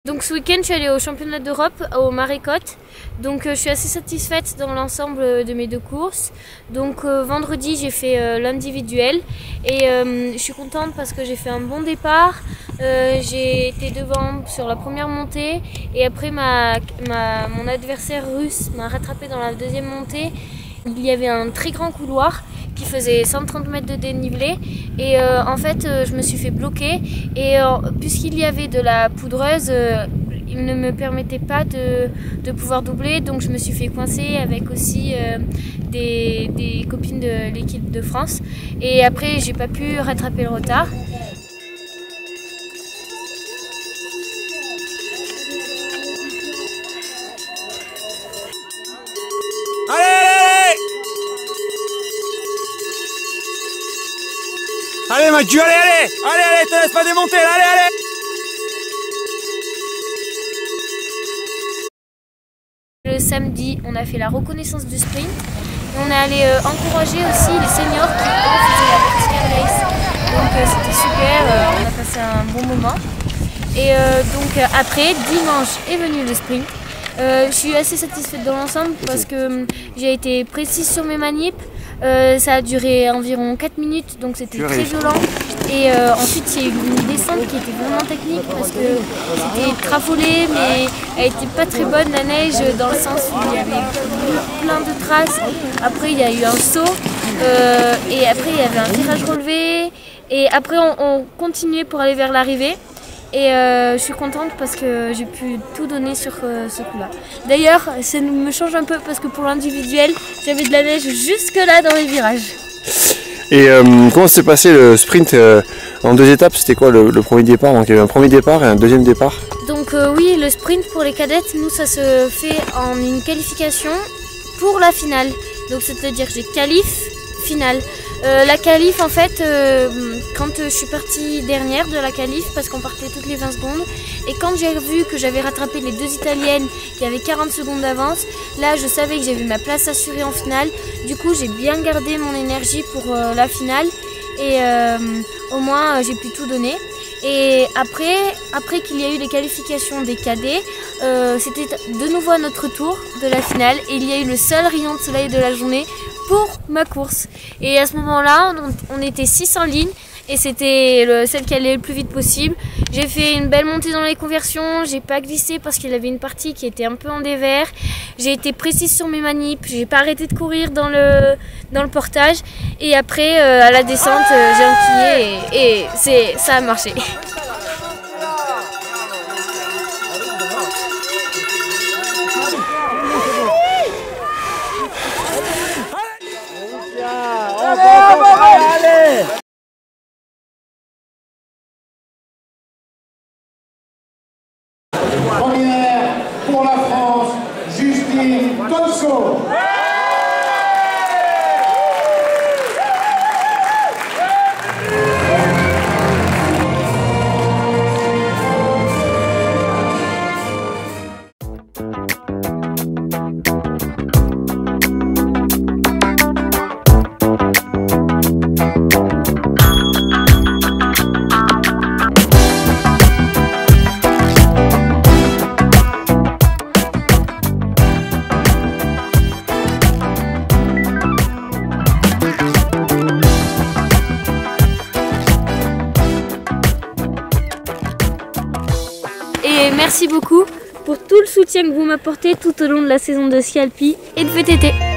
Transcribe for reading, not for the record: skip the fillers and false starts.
Donc ce week-end, je suis allée au championnat d'Europe au Marécotte. Donc je suis assez satisfaite dans l'ensemble de mes deux courses. Donc vendredi, j'ai fait l'individuel et je suis contente parce que j'ai fait un bon départ. J'ai été devant sur la première montée et après mon adversaire russe m'a rattrapé dans la deuxième montée. Il y avait un très grand couloir qui faisait 130 mètres de dénivelé et en fait je me suis fait bloquer et puisqu'il y avait de la poudreuse, il ne me permettait pas de pouvoir doubler, donc je me suis fait coincer avec aussi des copines de l'équipe de France et après j'ai pas pu rattraper le retard. Allez Mathieu, allez, te laisse pas démonter, allez. Le samedi, on a fait la reconnaissance du sprint. On est allé encourager aussi les seniors qui faisaient la vertical race. Donc c'était super, on a passé un bon moment. Et donc après, dimanche est venu le sprint. Je suis assez satisfaite dans l'ensemble parce que j'ai été précise sur mes manips. Ça a duré environ 4 minutes, donc c'était très violent. Et ensuite, il y a eu une descente qui était vraiment technique parce que c'était trafolé, mais elle était pas très bonne la neige dans le sens où il y avait plein de traces. Après, il y a eu un saut et après, il y avait un virage relevé. Et après, on continuait pour aller vers l'arrivée. Et je suis contente parce que j'ai pu tout donner sur ce coup-là. D'ailleurs, ça me change un peu parce que pour l'individuel, j'avais de la neige jusque là dans les virages. Et comment s'est passé le sprint en deux étapes? C'était quoi le premier départ? Donc il y avait un premier départ et un deuxième départ. Donc oui, le sprint pour les cadettes, nous ça se fait en une qualification pour la finale. Donc c'est-à-dire que j'ai qualif, finale. La qualif en fait, quand je suis partie dernière de la qualif parce qu'on partait toutes les 20 secondes et quand j'ai vu que j'avais rattrapé les deux italiennes qui avaient 40 secondes d'avance, là je savais que j'avais ma place assurée en finale. Du coup j'ai bien gardé mon énergie pour la finale et au moins j'ai pu tout donner. Et après qu'il y a eu les qualifications des cadets, c'était de nouveau à notre tour de la finale et il y a eu le seul rayon de soleil de la journée pour ma course. Et à ce moment-là, on était 6 en ligne et c'était celle qui allait le plus vite possible. J'ai fait une belle montée dans les conversions, j'ai pas glissé parce qu'il y avait une partie qui était un peu en dévers. J'ai été précise sur mes manips, j'ai pas arrêté de courir dans le portage et après à la descente j'ai enquillé et ça a marché. Allez. Première pour la France, Justine Tonso. Et merci beaucoup pour tout le soutien que vous m'apportez tout au long de la saison de ski alpi et de VTT.